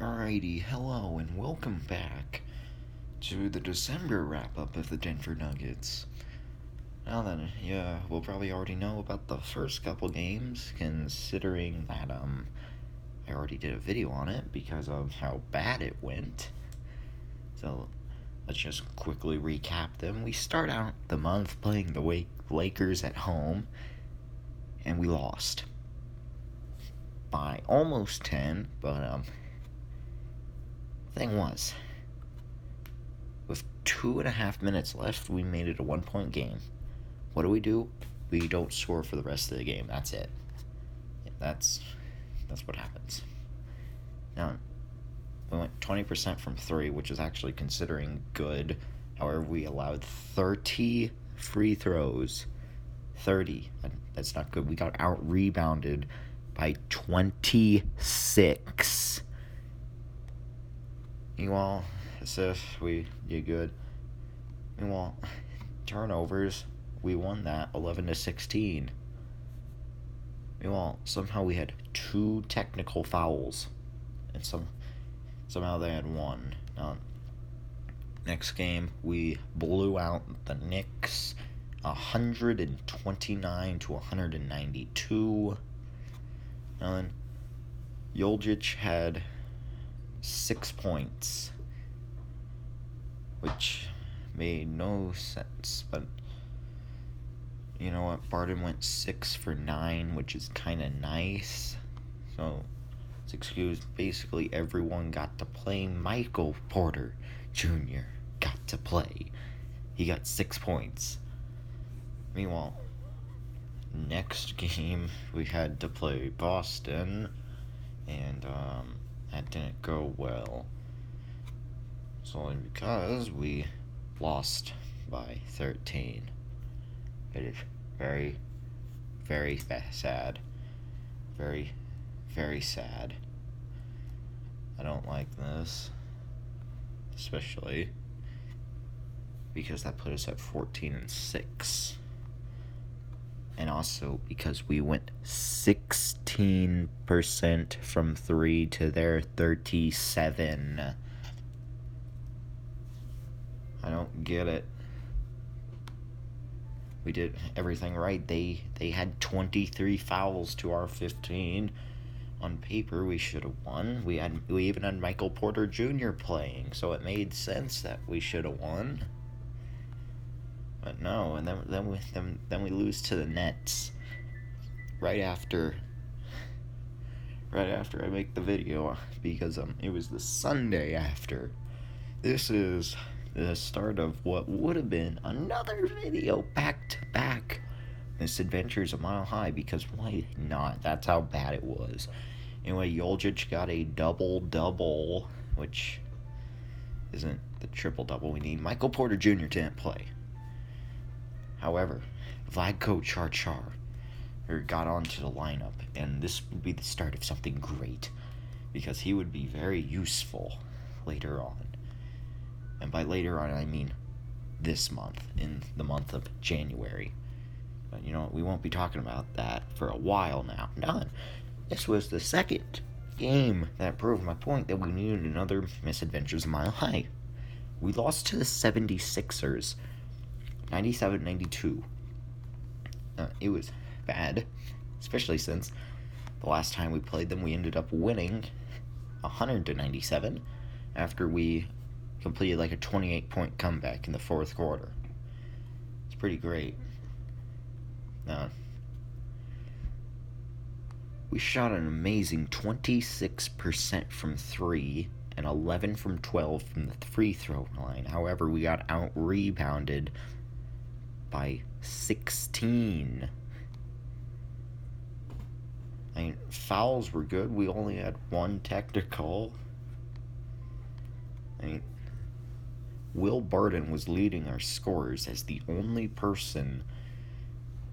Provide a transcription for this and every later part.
Alrighty, hello and welcome back to the December wrap-up of the Denver Nuggets. Now then, we'll probably already know about the first couple games, considering that, I already did a video on it because of how bad it went. So, let's just quickly recap them. We start out the month playing the Lakers at home, and we lost by almost 10, but, thing was, with 2.5 minutes left, we made it a 1-point game. What do? We don't score for the rest of the game. That's it. That's what happens. Now, we went 20% from 3, which is actually considering good. However, we allowed 30 free throws. 30. That's not good. We got out-rebounded by 26. Meanwhile, as if we did good. Meanwhile, turnovers, we won that 11-16. Meanwhile, somehow we had 2 technical fouls, and somehow they had 1. Next game, we blew out the Knicks 129-192. Now then, Jokic had 6 points, which made no sense, but you know what, Barton went 6 for 9, which is kind of nice, so it's excused. Basically everyone got to play. Michael Porter Jr. got to play. He got 6 points. Meanwhile, next game we had to play Boston, and that didn't go well. It's only because we lost by 13. It is very, very sad. Very, very sad. I don't like this. Especially because that put us at 14-6. And also because we went 16% from 3 to their 37. I don't get it. We did everything right. They had 23 fouls to our 15. On paper, we should have won. We even had Michael Porter Jr. playing, so it made sense that we should have won. But no, and then we lose to the Nets right after I make the video, because it was the Sunday after. This is the start of what would have been another video back-to-back Misadventures of Mile High, because why not? That's how bad it was. Anyway, Jokic got a double-double, which isn't the triple-double we need. Michael Porter Jr. didn't play. However, Vlatko Čančar got onto the lineup, and this would be the start of something great, because he would be very useful later on. And by later on, I mean this month, in the month of January. But you know what, we won't be talking about that for a while now. None. This was the second game that proved my point that we needed another Misadventures of Mile High. We lost to the 76ers. 97-92. It was bad, especially since the last time we played them, we ended up winning 100-97 after we completed like a 28-point comeback in the fourth quarter. It's pretty great. We shot an amazing 26% from 3 and 11 from 12 from the free throw line. However, we got out-rebounded by 16. I mean, fouls were good. We only had 1 technical. I mean, Will Barton was leading our scores as the only person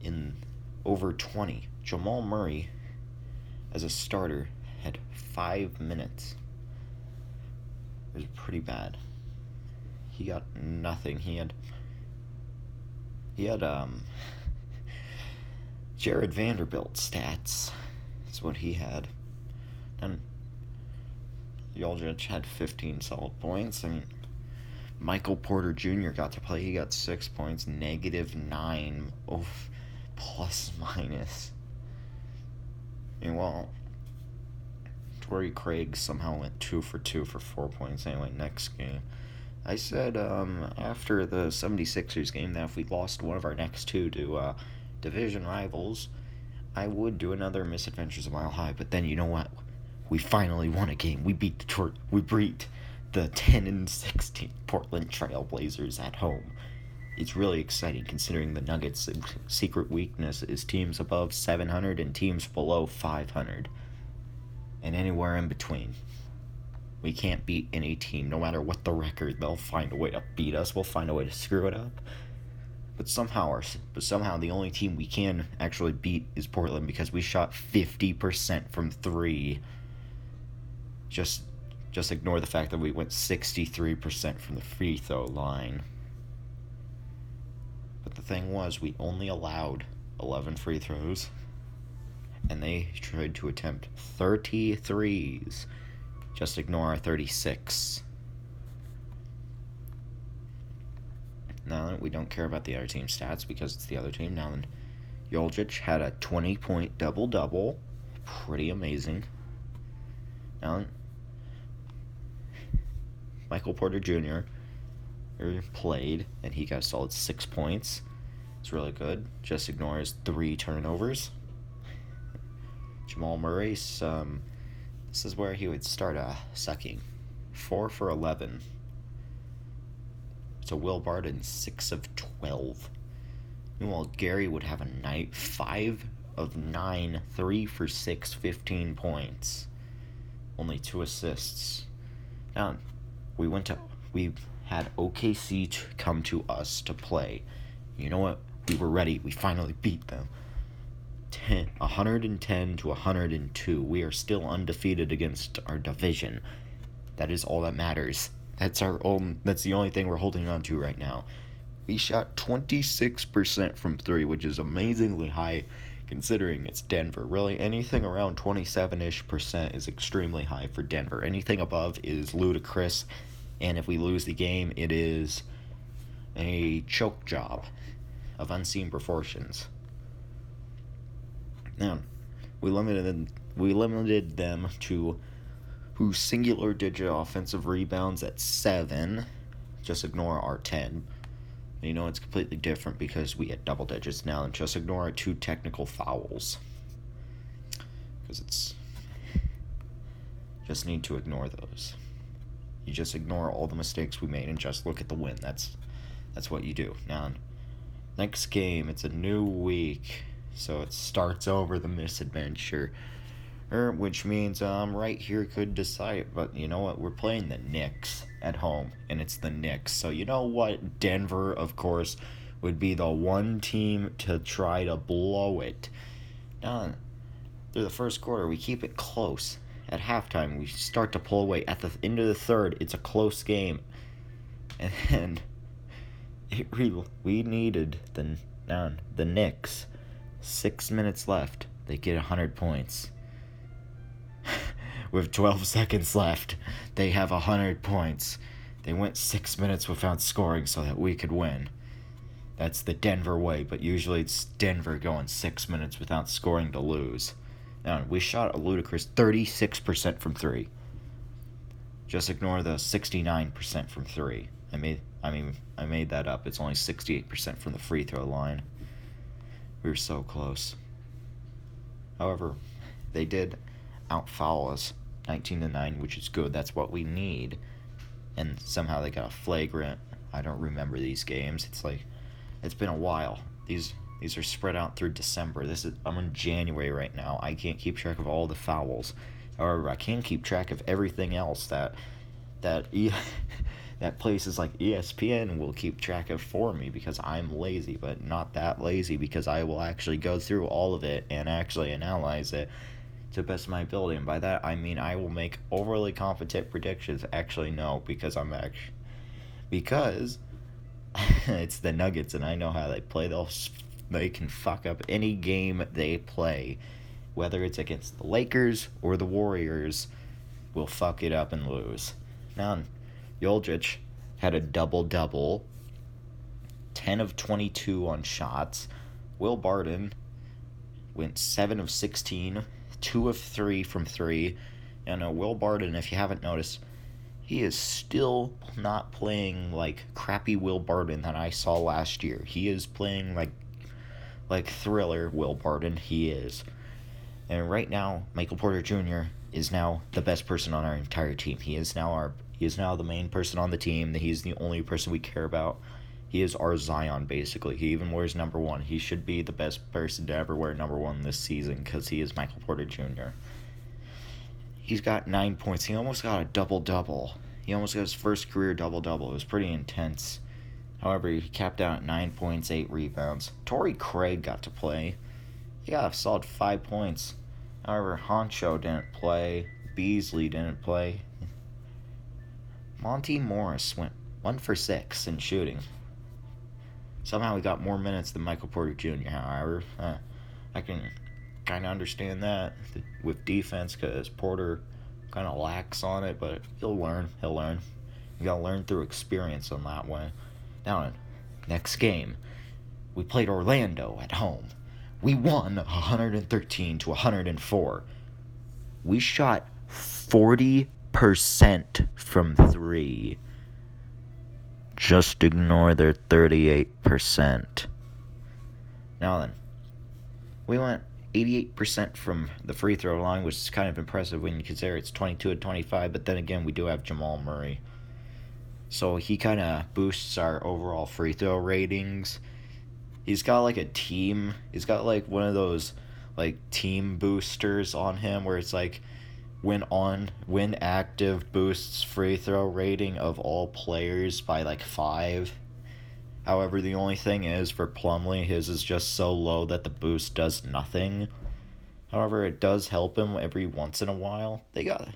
in over 20. Jamal Murray, as a starter, had 5 minutes. It was pretty bad. He got nothing. He had Jared Vanderbilt stats. That's what he had. And Jokic had 15 solid points. I mean, Michael Porter Jr. got to play. He got 6 points, -9, plus minus. And well, Torrey Craig somehow went 2 for 2 for 4 points. Anyway, next game. I said after the 76ers game that if we lost one of our next two to division rivals, I would do another Misadventures of Mile High. But then you know what? We finally won a game. We beat the 10-16 Portland Trail Blazers at home. It's really exciting considering the Nuggets' secret weakness is teams above 700 and teams below 500. And anywhere in between. We can't beat any team, no matter what the record. They'll find a way to beat us. We'll find a way to screw it up. But somehow the only team we can actually beat is Portland because we shot 50% from 3. Just ignore the fact that we went 63% from the free throw line. But the thing was, we only allowed 11 free throws, and they tried to attempt 33s. Just ignore our 36. Now, we don't care about the other team's stats because it's the other team. Now, then, Jokic had a 20-point double-double. Pretty amazing. Now, Michael Porter Jr. played, and he got a solid 6 points. It's really good. Just ignore his 3 turnovers. Jamal Murray, this is where he would start sucking. 4 for 11. So Will Barton, 6 of 12. Meanwhile, Gary would have a night. 5 of 9, 3 for 6, 15 points. Only 2 assists. Now, we had OKC to come to us to play. You know what? We were ready. We finally beat them. 110 to 102. We are still undefeated against our division. That is all that matters. That's the only thing we're holding on to right now. We shot 26% from 3, which is amazingly high considering it's Denver. Really, anything around 27-ish% is extremely high for Denver. Anything above is ludicrous, and if we lose the game, it is a choke job of unseen proportions. Now, we limited them to singular digit offensive rebounds at 7. Just ignore our 10. You know, it's completely different because we had double digits now, and just ignore our 2 technical fouls. Because just need to ignore those. You just ignore all the mistakes we made and just look at the win. That's what you do. Now, next game, it's a new week, so it starts over the misadventure. Which means right here could decide, but you know what? We're playing the Knicks at home, and it's the Knicks. So you know what? Denver, of course, would be the one team to try to blow it. Now, through the first quarter, we keep it close. At halftime, we start to pull away. At the end of the third, it's a close game, and we needed the Knicks. 6 minutes left. They get 100 points. With 12 seconds left, they have 100 points. They went 6 minutes without scoring so that we could win. That's the Denver way, but usually it's Denver going 6 minutes without scoring to lose. Now, we shot a ludicrous 36% from 3. Just ignore the 69% from 3. I made that up. It's only 68% from the free throw line. We were so close. However, they did outfoul us 19-9, which is good. That's what we need. And somehow they got a flagrant. I don't remember these games. It's been a while. These are spread out through December. I'm in January right now. I can't keep track of all the fouls. However, I can keep track of everything else that places like ESPN will keep track of for me because I'm lazy, but not that lazy because I will actually go through all of it and actually analyze it to the best of my ability. And by that, I mean I will make overly competent predictions. Actually, no, because it's the Nuggets and I know how they play. They can fuck up any game they play, whether it's against the Lakers or the Warriors. will fuck it up and lose. Now, Jokic had a double-double, 10 of 22 on shots. Will Barton went 7 of 16, 2 of 3 from 3. And Will Barton, if you haven't noticed, he is still not playing like crappy Will Barton that I saw last year. He is playing like thriller Will Barton. He is. And right now, Michael Porter Jr. is now the best person on our entire team. He is now the main person on the team. He's the only person we care about. He is our Zion, basically. He even wears number 1. He should be the best person to ever wear number 1 this season because he is Michael Porter Jr. He's got 9 points. He almost got a double-double. He almost got his first career double-double. It was pretty intense. However, he capped out at 9 points, 8 rebounds. Torrey Craig got to play. He got a solid 5 points. However, Honcho didn't play. Beasley didn't play. Monty Morris went 1 for 6 in shooting. Somehow he got more minutes than Michael Porter Jr., however. I can kind of understand that with defense because Porter kind of lacks on it, but he'll learn. You got to learn through experience on that way. Now, next game, we played Orlando at home. We won 113 to 104. We shot 40% from 3. Just ignore their 38%. Now then, we went 88% from the free throw line, which is kind of impressive when you consider it's 22 and 25, but then again, we do have Jamal Murray. So he kind of boosts our overall free throw ratings. He's got like a team. He's got like one of those like team boosters on him where it's like when active boosts free throw rating of all players by like 5. However, the only thing is for Plumlee, his is just so low that the boost does nothing. However, it does help him every once in a while. The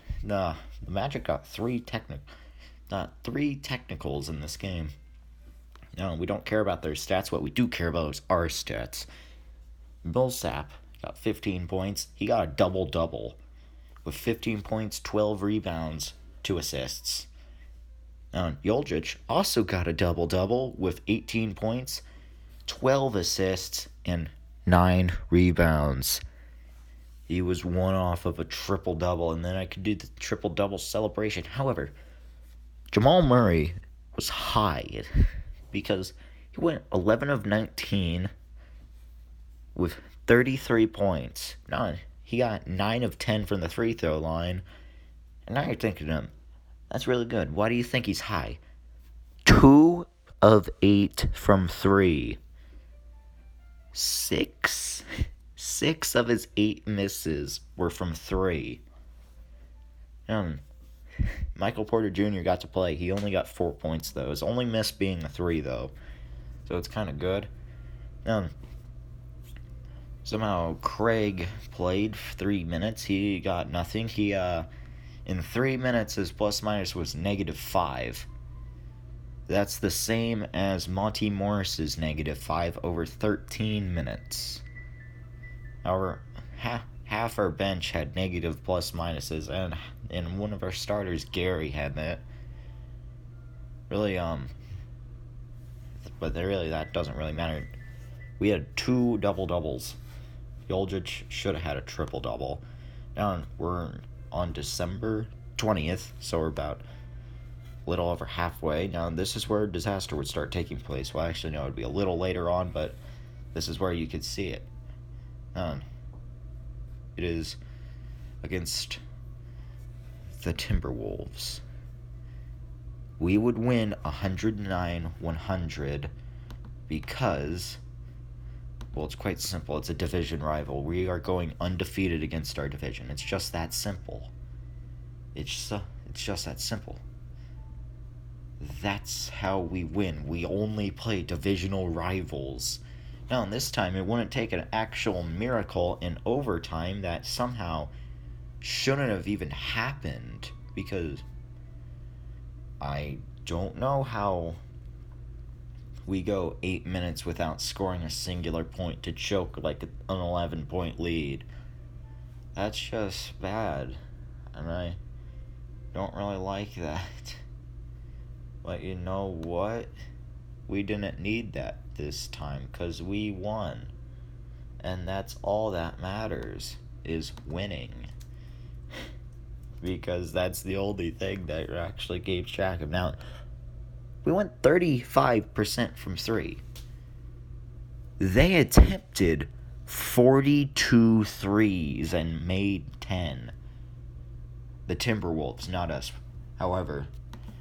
Magic got 3 technicals in this game. No, we don't care about their stats. What we do care about is our stats. Millsap got 15 points. He got a double-double with 15 points, 12 rebounds, 2 assists. Now, Jokic also got a double-double with 18 points, 12 assists, and 9 rebounds. He was one off of a triple-double, and then I could do the triple-double celebration. However, Jamal Murray was high because he went 11 of 19 with 33 points. Now, he got 9 of 10 from the free throw line. And now you're thinking to him, that's really good. Why do you think he's high? 2 of 8 from 3. 6 of his 8 misses were from 3. Michael Porter Jr. got to play. He only got 4 points, though. His only miss being a 3, though. So it's kind of good. Somehow Craig played 3 minutes. He got nothing. In 3 minutes, his plus-minus was -5. That's the same as Monty Morris's -5 over 13 minutes. However, half our bench had negative plus-minuses, and one of our starters, Gary, had that. But that doesn't really matter. We had 2 double-doubles. Jokic should have had a triple-double. Now we're on December 20th, so we're about a little over halfway. Now this is where disaster would start taking place. Well, actually, no, it would be a little later on, but this is where you could see it. It is against the Timberwolves. We would win 109-100 because, well, it's quite simple. It's a division rival. We are going undefeated against our division. It's just that simple. It's just that simple. That's how we win. We only play divisional rivals. Now, this time, it wouldn't take an actual miracle in overtime that somehow shouldn't have even happened, because I don't know how we go 8 minutes without scoring a singular point to choke like an 11-point lead. That's just bad. And Don't really like that. But you know what? We didn't need that this time because we won. And that's all that matters, is winning. Because that's the only thing that actually keeps track of. Now, we went 35% from 3. They attempted 42 threes and made 10. The Timberwolves, not us. However,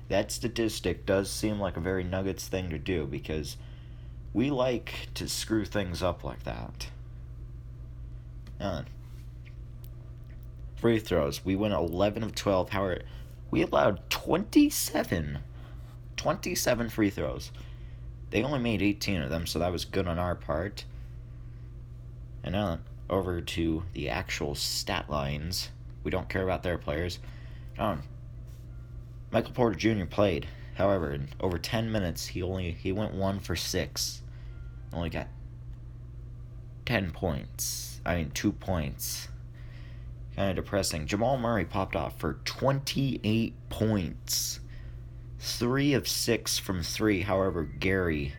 that statistic does seem like a very Nuggets thing to do because we like to screw things up like that. Free throws. We went 11 of 12. However, we allowed 27 free throws. They only made 18 of them, so that was good on our part. And now, over to the actual stat lines. We don't care about their players. Michael Porter Jr. played. However, in over 10 minutes, he went 1 for 6. Only got 2 points. Kind of depressing. Jamal Murray popped off for 28 points. 3 of 6 from 3. However, Gary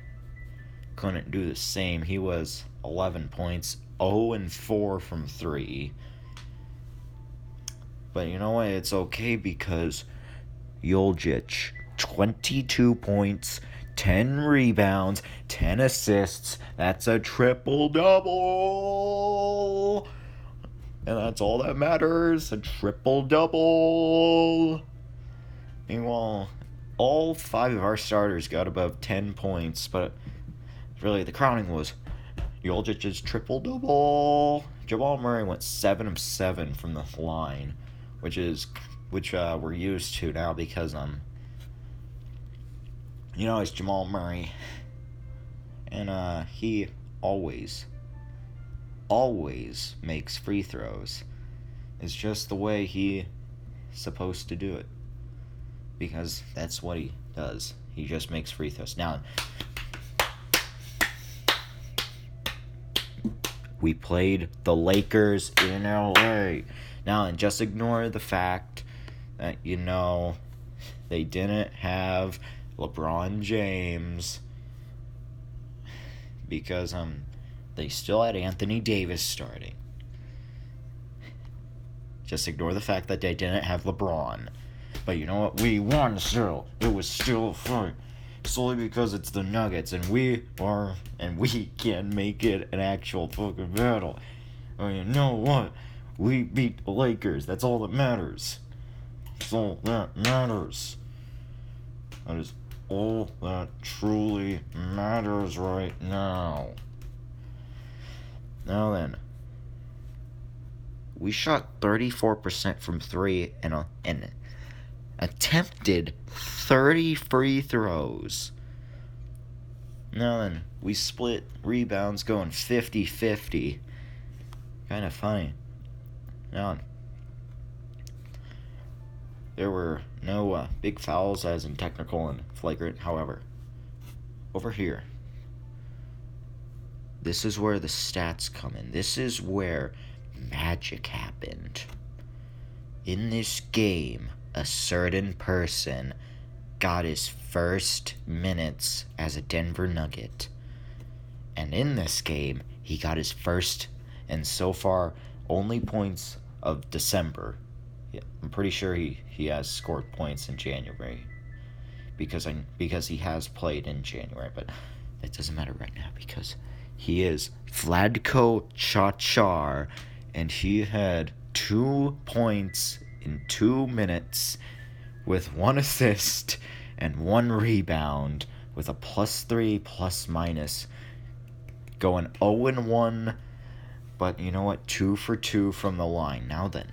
couldn't do the same. He was 11 points, 0 and 4 from 3. But you know what? It's okay because Jokic, 22 points, 10 rebounds, 10 assists. That's a triple-double. And that's all that matters, a triple-double. Meanwhile, all 5 of our starters got above 10 points, but really the crowning was Jokic's triple-double. Jamal Murray went 7 of 7 from the line, which we're used to now because it's Jamal Murray, and he always makes free throws. It's just the way he's supposed to do it, because that's what he does. He just makes free throws. Now, we played the Lakers in LA. Now, and just ignore the fact that, they didn't have LeBron James because they still had Anthony Davis starting. Just ignore the fact that they didn't have LeBron. But you know what? We won still. It was still a fight. Solely because it's the Nuggets, and we can make it an actual fucking battle. Well, you know what? We beat the Lakers. That's all that matters. That's all that matters. That is all that truly matters right now. Now then, we shot 34% from 3 and attempted 30 free throws. Now then, we split rebounds going 50-50. Kind of funny. Now, there were no big fouls as in technical and flagrant. However, over here, this is where the stats come in. This is where magic happened. In this game, a certain person got his first minutes as a Denver Nugget. And in this game, he got his first and so far only points of December. Yeah, I'm pretty sure he has scored points in January because he has played in January, but that doesn't matter right now because he is Vlatko Čachar, and he had 2 points in 2 minutes with 1 assist and 1 rebound with a +3 +- going 0-1, but you know what? 2 for 2 from the line. Now then,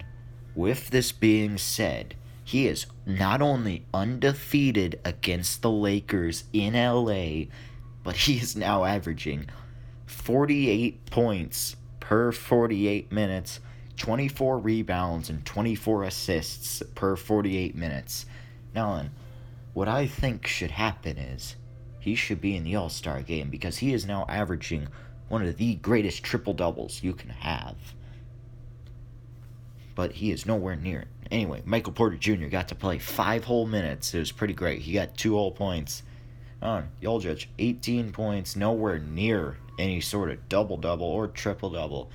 with this being said, he is not only undefeated against the Lakers in LA, but he is now averaging 48 points per 48 minutes, 24 rebounds, and 24 assists per 48 minutes. Now then, what I think should happen is he should be in the All-Star game because he is now averaging one of the greatest triple-doubles you can have. But he is nowhere near it Anyway, Michael Porter Jr. got to play 5 whole minutes. It was pretty great. He got 2 whole points. Jokic, 18 points, nowhere near any sort of double-double or triple-double.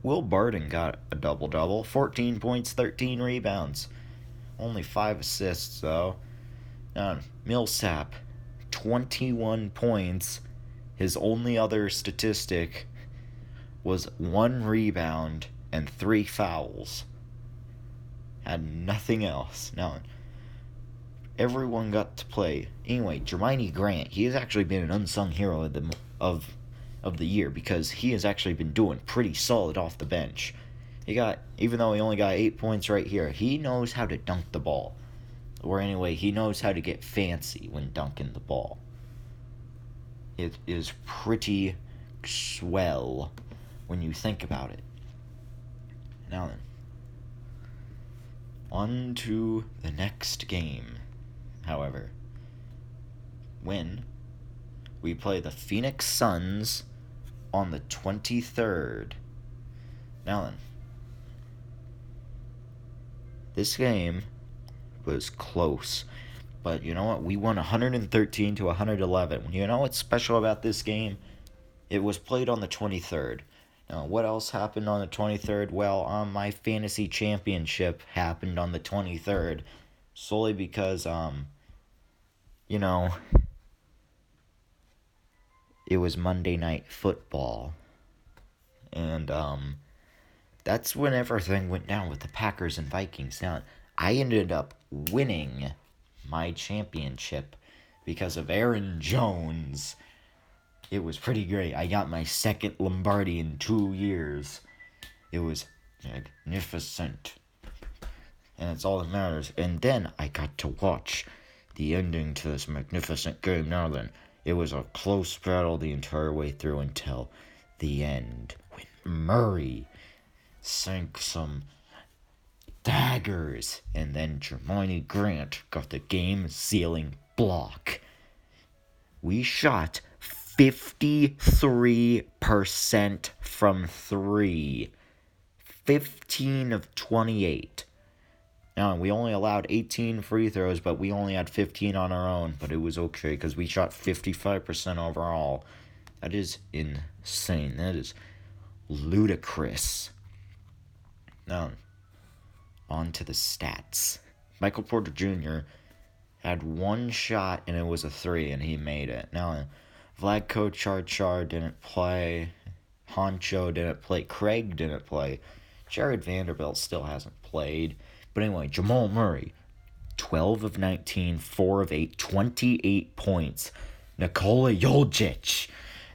Will Barton got a double-double, 14 points, 13 rebounds. Only 5 assists, though. Millsap, 21 points. His only other statistic was 1 rebound and 3 fouls. Had nothing else. Now, everyone got to play. Anyway, Jermaine Grant, he has actually been an unsung hero of the year because he has actually been doing pretty solid off the bench. Even though he only got 8 points right here, he knows how to dunk the ball. Or anyway, he knows how to get fancy when dunking the ball. It is pretty swell when you think about it. Now then, on to the next game. However, when we play the Phoenix Suns on the 23rd. Now then, this game was close, but you know what? We won 113 to 111. You know what's special about this game? It was played on the 23rd. Now, what else happened on the 23rd? Well, my fantasy championship happened on the 23rd, solely because, it was Monday Night Football. And, that's when everything went down with the Packers and Vikings. Now, I ended up winning my championship because of Aaron Jones. It was pretty great. I got my second Lombardi in 2 years. It was magnificent. And it's all that matters. And then I got to watch the ending to this magnificent game. Now then, it was a close battle the entire way through until the end, when Murray sank some daggers, and then Jermaine Grant got the game-sealing block. We shot 53% from 3. 15 of 28. Now, we only allowed 18 free throws, but we only had 15 on our own. But it was okay, because we shot 55% overall. That is insane. That is ludicrous. Now, on to the stats. Michael Porter Jr. had 1 shot, and it was a 3, and he made it. Now, Vlatko Čančar didn't play. Honcho didn't play. Craig didn't play. Jared Vanderbilt still hasn't played. But anyway, Jamal Murray, 12 of 19, 4 of 8, 28 points. Nikola Jokic,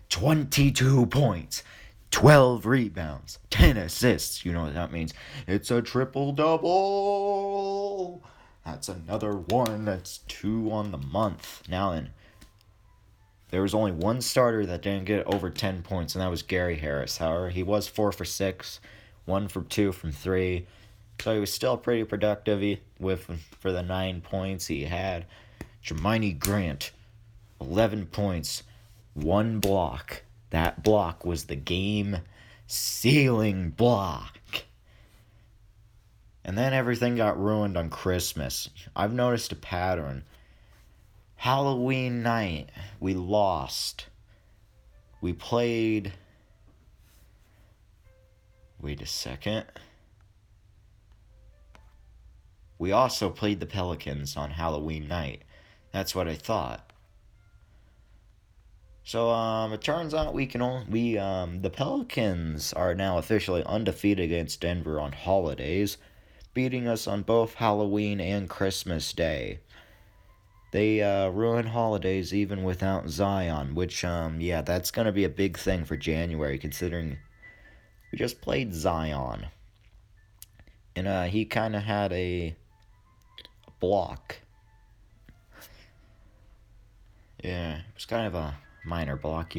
22 points, 12 rebounds, 10 assists. You know what that means. It's a triple-double. That's another one. That's 2 on the month. Now then, there was only one starter that didn't get over 10 points, and that was Gary Harris. However, he was 4 for 6, 1 for 2 from 3. So he was still pretty productive for the 9 points he had. Jermaine Grant, 11 points, 1 block. That block was the game-sealing block. And then everything got ruined on Christmas. I've noticed a pattern. Halloween night, we lost. We played... Wait a second. We also played the Pelicans on Halloween night. That's what I thought. So, it turns out the Pelicans are now officially undefeated against Denver on holidays, beating us on both Halloween and Christmas Day. They, ruin holidays even without Zion, which, that's gonna be a big thing for January, considering we just played Zion. And, he kinda had a block. Yeah, it was kind of a minor block,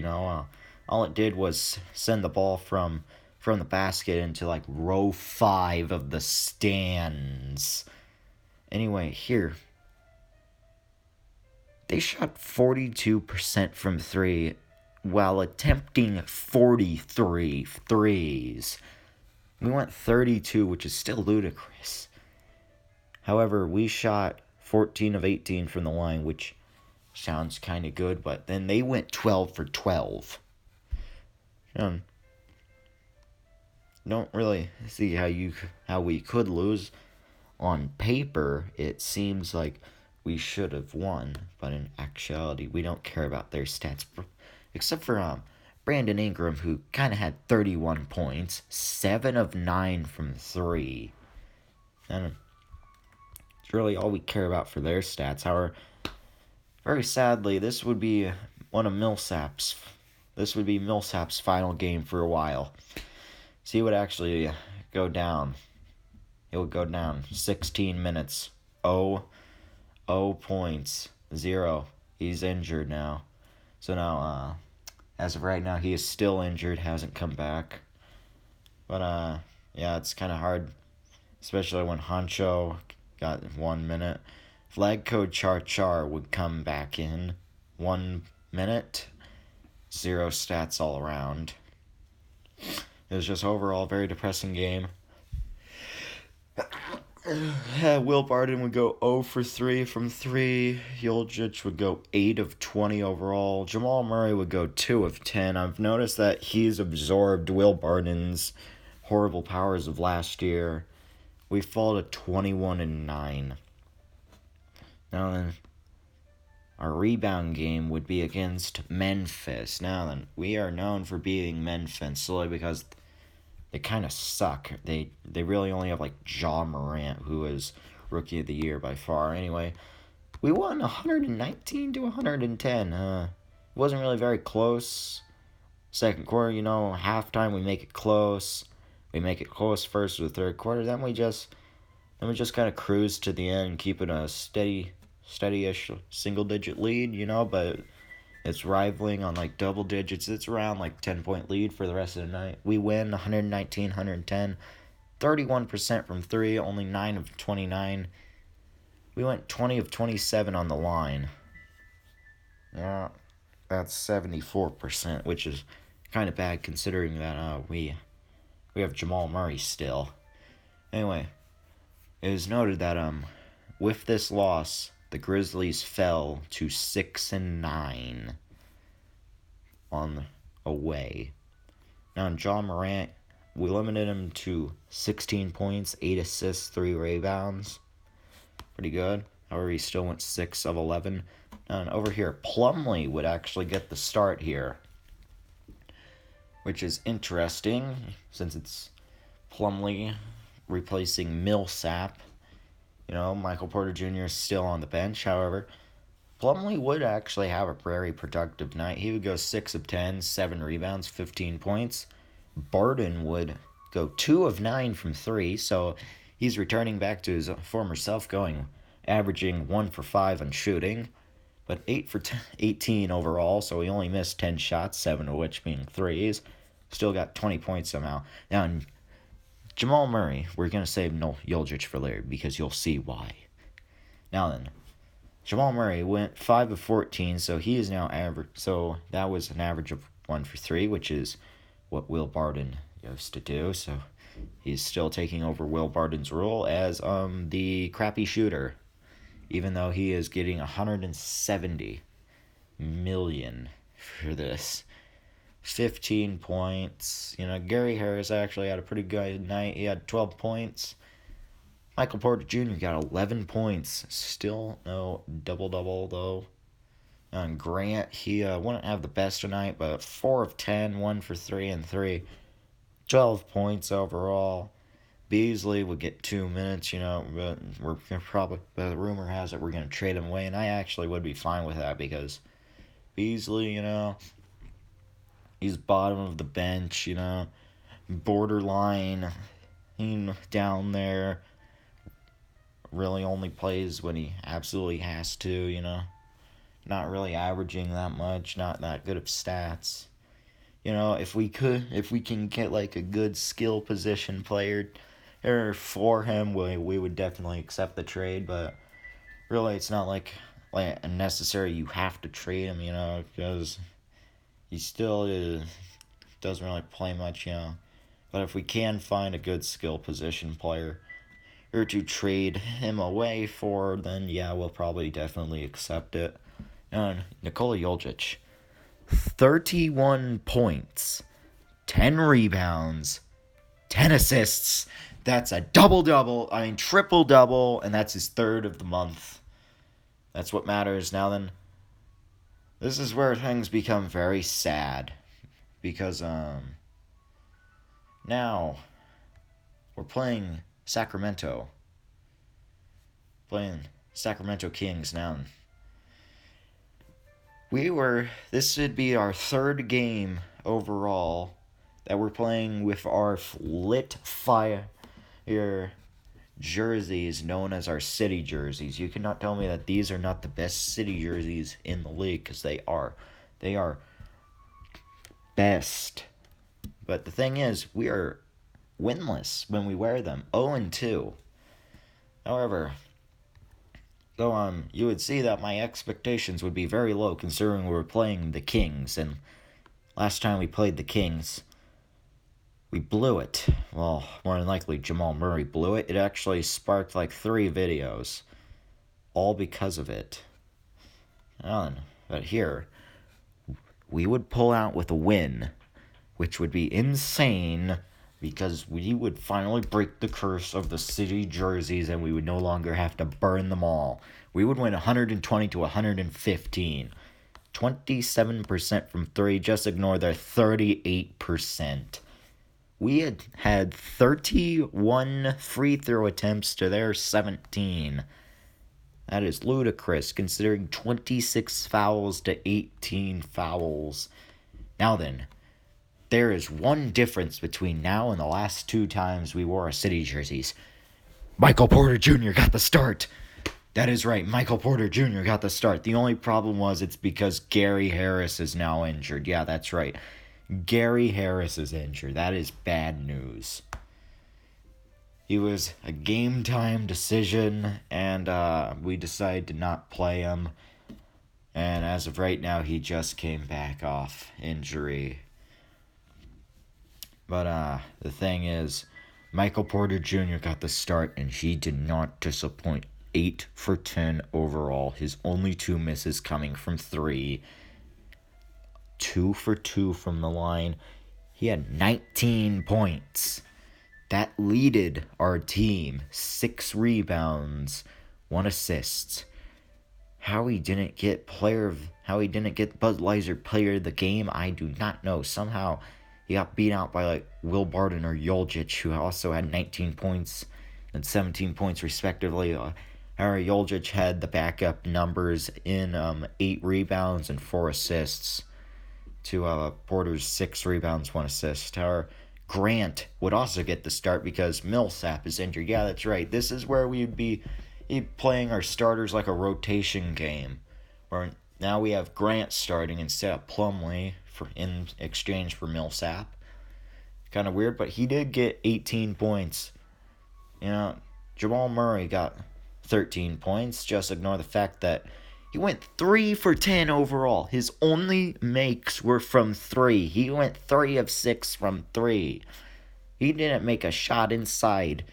all it did was send the ball from the basket into row 5 of the stands. Anyway, here they shot 42% from 3 while attempting 43 threes. We went 32, which is still ludicrous. However, we shot 14 of 18 from the line, which sounds kind of good, but then they went 12 for 12. Don't really see how we could lose. On paper, it seems like we should have won, but in actuality, we don't care about their stats, except for Brandon Ingram, who kind of had 31 points, 7 of 9 from 3. And it's really all we care about for their stats. However, very sadly, this would be Millsap's final game for a while. So he would actually go down. It would go down 16 minutes, 0 points, 0. He's injured now. So now, as of right now, he is still injured, hasn't come back. But, yeah, it's kind of hard, especially when Honcho got 1 minute. Vlatko Char would come back in 1 minute, 0 stats all around. It was just overall a very depressing game. Will Barton would go 0 for 3 from 3. Jokic would go 8 of 20 overall. Jamal Murray would go 2 of 10. I've noticed that he's absorbed Will Barton's horrible powers of last year. We fall to 21 and 9. Now then, our rebound game would be against Memphis. Now then, we are known for beating Memphis solely because they kind of suck. They really only have like Ja Morant, who is Rookie of the Year by far. Anyway, we won 119 to 110. It wasn't really very close. Second quarter, halftime we make it close. We make it close first or the third quarter. Then we just kind of cruise to the end, keeping a steady-ish single-digit lead, but it's rivaling on like double digits. It's around like 10-point lead for the rest of the night. We win 119, 110, 31% from 3, only 9 of 29. We went 20 of 27 on the line. Yeah, that's 74%, which is kind of bad considering that we have Jamal Murray still. Anyway, it is noted that with this loss, the Grizzlies fell to 6-9 on away. Now, Ja Morant, we limited him to 16 points, 8 assists, 3 rebounds. Pretty good. However, he still went 6 of 11. And over here, Plumlee would actually get the start here, which is interesting since it's Plumlee replacing Millsap. Michael Porter Jr. is still on the bench. However, Plumlee would actually have a very productive night. He would go 6 of 10, 7 rebounds, 15 points. Barton would go 2 of 9 from 3, so he's returning back to his former self, averaging 1 for 5 on shooting, but 8 for 18 overall, so he only missed 10 shots, 7 of which being threes. Still got 20 points somehow. Now, Jamal Murray, we're going to save Jokic for later because you'll see why. Now then, Jamal Murray went 5 of 14, so he is now average. So that was an average of 1 for 3, which is what Will Barton used to do. So he's still taking over Will Barton's role as the crappy shooter, even though he is getting $170 million for this. 15 points. Gary Harris actually had a pretty good night. He had 12 points. Michael Porter Jr. got 11 points. Still no double-double, though. And Grant, he wouldn't have the best tonight, but 4 of 10, 1 for 3 and 3. 12 points overall. Beasley would get 2 minutes, but the rumor has it we're going to trade him away, and I actually would be fine with that because Beasley, he's bottom of the bench, borderline, down there. Really only plays when he absolutely has to, Not really averaging that much, not that good of stats. If we can get like a good skill position player for him, we would definitely accept the trade, but really it's not like a necessary you have to trade him, because he still doesn't really play much, But if we can find a good skill position player or to trade him away for, then yeah, we'll probably definitely accept it. And Nikola Jokic, 31 points, 10 rebounds, 10 assists. That's a double-double, triple-double, and that's his third of the month. That's what matters. Now then, this is where things become very sad. Because, now, we're playing Sacramento. Playing Sacramento Kings now. This would be our third game overall that we're playing with our lit fire jerseys known as our city jerseys. You cannot tell me that these are not the best city jerseys in the league, because they are. They are best. But the thing is, we are winless when we wear them. 0-2. However, you would see that my expectations would be very low considering we were playing the Kings, and last time we played the Kings, we blew it. Well, more than likely Jamal Murray blew it. It actually sparked like 3 videos, all because of it. But here, we would pull out with a win, which would be insane, because we would finally break the curse of the city jerseys and we would no longer have to burn them all. We would win 120 to 115. 27% from 3, just ignore their 38%. We had 31 free throw attempts to their 17. That is ludicrous, considering 26 fouls to 18 fouls. Now then, there is one difference between now and the last 2 times we wore our city jerseys. Michael Porter Jr. got the start. That is right, Michael Porter Jr. got the start. The only problem was it's because Gary Harris is now injured. Yeah, that's right. Gary Harris is injured. That is bad news. He was a game-time decision, and we decided to not play him. And as of right now, he just came back off injury. But the thing is, Michael Porter Jr. got the start, and he did not disappoint. 8 for 10 overall. His only 2 misses coming from 3. 2 for 2 from the line. He had 19 points. That leaded our team. 6 rebounds, 1 assist. How he didn't get Bud Lizer player of the game, I do not know. Somehow he got beat out by like Will Barton or Jokic, who also had 19 points and 17 points respectively. Harry Jokic had the backup numbers in 8 rebounds and 4 assists to Porter's 6 rebounds, 1 assist. However, Grant would also get the start because Millsap is injured. Yeah, that's right. This is where we'd be playing our starters like a rotation game, where now we have Grant starting instead of Plumlee in exchange for Millsap. Kind of weird, but he did get 18 points. Jamal Murray got 13 points. Just ignore the fact that he went 3 for 10 overall. His only makes were from 3. He went 3 of 6 from 3. He didn't make a shot inside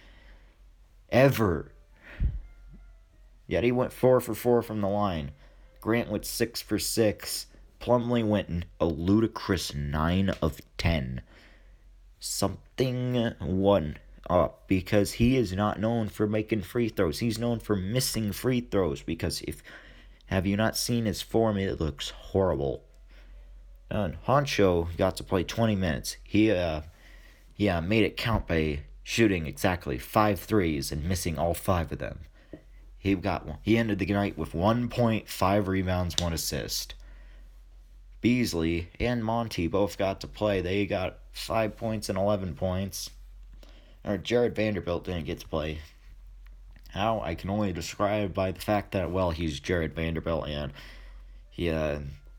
ever. Yet he went 4 for 4 from the line. Grant went 6 for 6. Plumlee went a ludicrous 9 of 10. Something won up, because he is not known for making free throws. He's known for missing free throws, because have you not seen his form? It looks horrible. And Honcho got to play 20 minutes. He made it count by shooting exactly 5 threes and missing all 5 of them. He ended the night with 1 point, 5 rebounds, 1 assist. Beasley and Monty both got to play. They got 5 points and 11 points. Or Jared Vanderbilt didn't get to play. How? I can only describe by the fact that, well, he's Jared Vanderbilt and he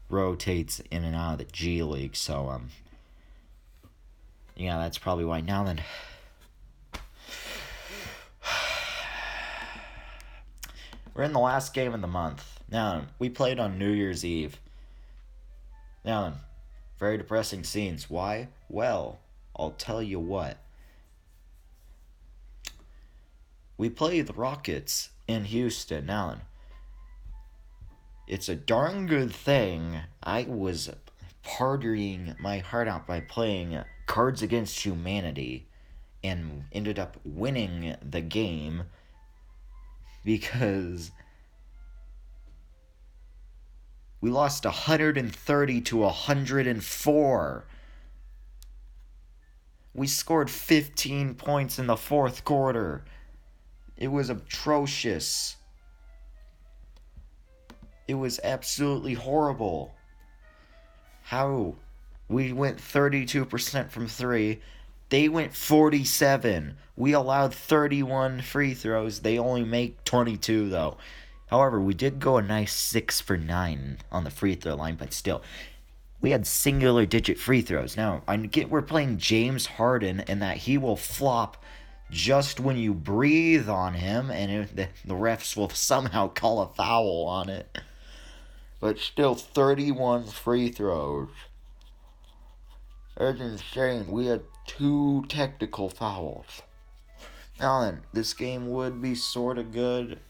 rotates in and out of the G League. So, yeah, that's probably why. Now then, we're in the last game of the month. Now, we played on New Year's Eve. Now, very depressing scenes. Why? Well, I'll tell you what. we play the Rockets in Houston. Now, it's a darn good thing I was partying my heart out by playing Cards Against Humanity and ended up winning the game because we lost 130 to 104. We scored 15 points in the fourth quarter. It was atrocious. It was absolutely horrible. How? We went 32% from 3. They went 47. We allowed 31 free throws. They only make 22 though. However, we did go a nice 6 for 9 on the free throw line, but still, we had singular digit free throws. Now, I get we're playing James Harden and that he will flop just when you breathe on him, and the refs will somehow call a foul on it. But still, 31 free throws. That's insane. We had 2 technical fouls. Now then, this game would be sort of good,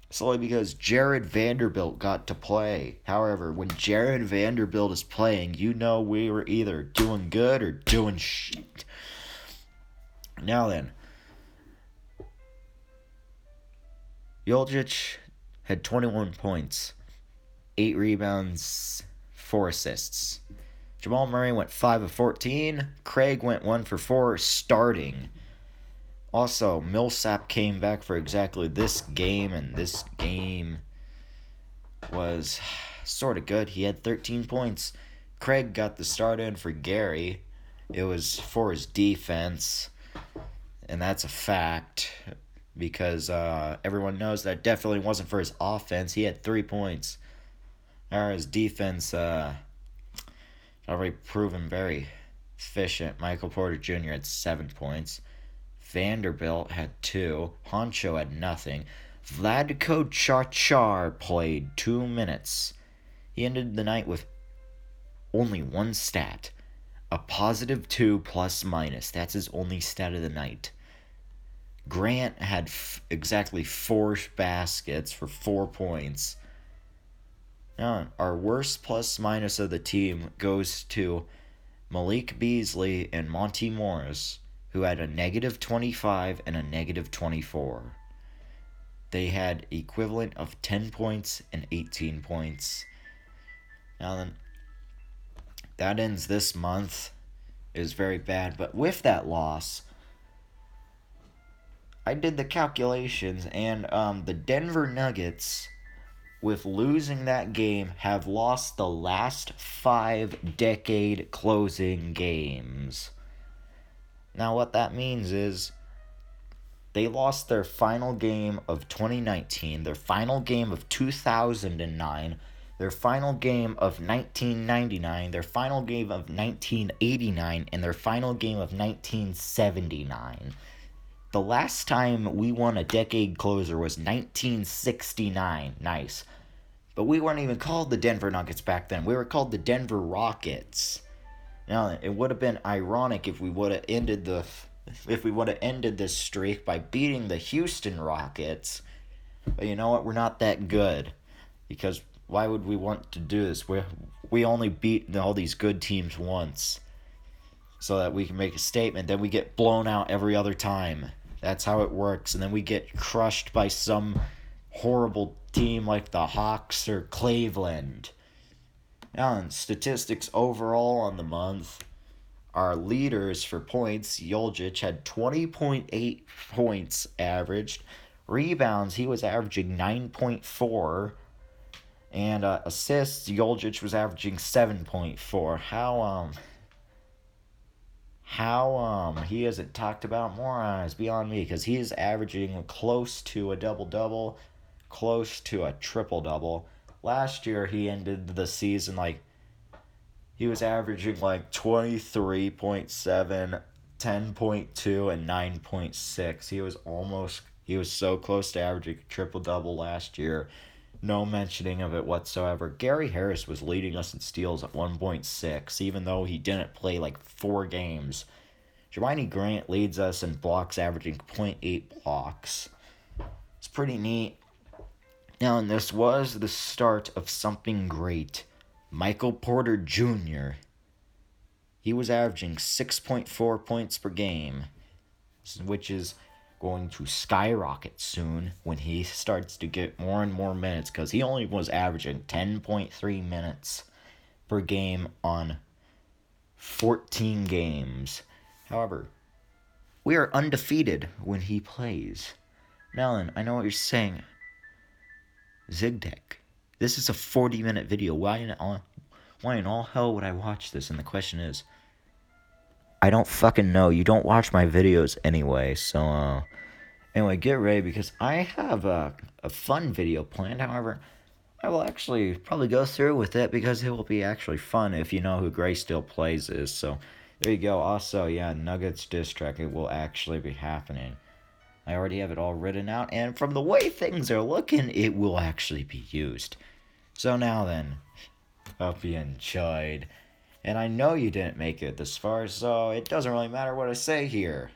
solely because Jared Vanderbilt got to play. However, when Jared Vanderbilt is playing, you know we were either doing good or doing shit. Now then, Jokic had 21 points, 8 rebounds, 4 assists. Jamal Murray went 5 of 14. Craig went 1 for 4 starting. Also, Millsap came back for exactly this game, and this game was sort of good. He had 13 points. Craig got the start in for Gary. It was for his defense, and that's a fact because everyone knows that definitely wasn't for his offense. He had 3 points. His defense already proven very efficient. Michael Porter Jr. had 7 points. Vanderbilt had 2. Honcho had nothing. Vladko Chachar played 2 minutes. He ended the night with only 1 stat. A positive 2 plus minus. That's his only stat of the night. Grant had exactly 4 baskets for 4 points. Now, our worst plus minus of the team goes to Malik Beasley and Monty Morris, who had a negative 25 and a negative 24. They had equivalent of 10 points and 18 points. Now then, that ends this month. It was very bad, but with that loss, I did the calculations, and the Denver Nuggets, with losing that game, have lost the last 5 decade closing games. Now what that means is they lost their final game of 2019, their final game of 2009, their final game of 1999, their final game of 1989, and their final game of 1979. The last time we won a decade closer was 1969. Nice. But we weren't even called the Denver Nuggets back then. We were called the Denver Rockets. Now, it would have been ironic if we would have ended this streak by beating the Houston Rockets. But you know what? We're not that good. Because why would we want to do this? We only beat all these good teams once, so that we can make a statement. Then we get blown out every other time. That's how it works. And then we get crushed by some horrible team like the Hawks or Cleveland. Now, in statistics overall on the month, our leaders for points, Jokic had 20.8 points averaged. Rebounds, he was averaging 9.4. And assists, Jokic was averaging 7.4. How he hasn't talked about more is beyond me, because he is averaging close to a double-double, close to a triple-double. Last year, he ended the season he was averaging 23.7, 10.2, and 9.6. He was so close to averaging a triple-double last year. No mentioning of it whatsoever. Gary Harris was leading us in steals at 1.6, even though he didn't play 4 games. Hermione Grant leads us in blocks, averaging 0.8 blocks. It's pretty neat. Now, and this was the start of something great. Michael Porter Jr. He was averaging 6.4 points per game, which is going to skyrocket soon when he starts to get more and more minutes, because he only was averaging 10.3 minutes per game on 14 games. However, we are undefeated when he plays. Melon, I know what you're saying. Zigdeck, this is a 40-minute video. Why in all hell would I watch this? And the question is, I don't fucking know. You don't watch my videos anyway, so, anyway, get ready, because I have a fun video planned. However, I will actually probably go through with it, because it will be actually fun if you know who Greysteel Plays is. So, there you go. Also, yeah, Nuggets diss track, it will actually be happening. I already have it all written out, and from the way things are looking, it will actually be used. So now then, hope you enjoyed. And I know you didn't make it this far, so it doesn't really matter what I say here.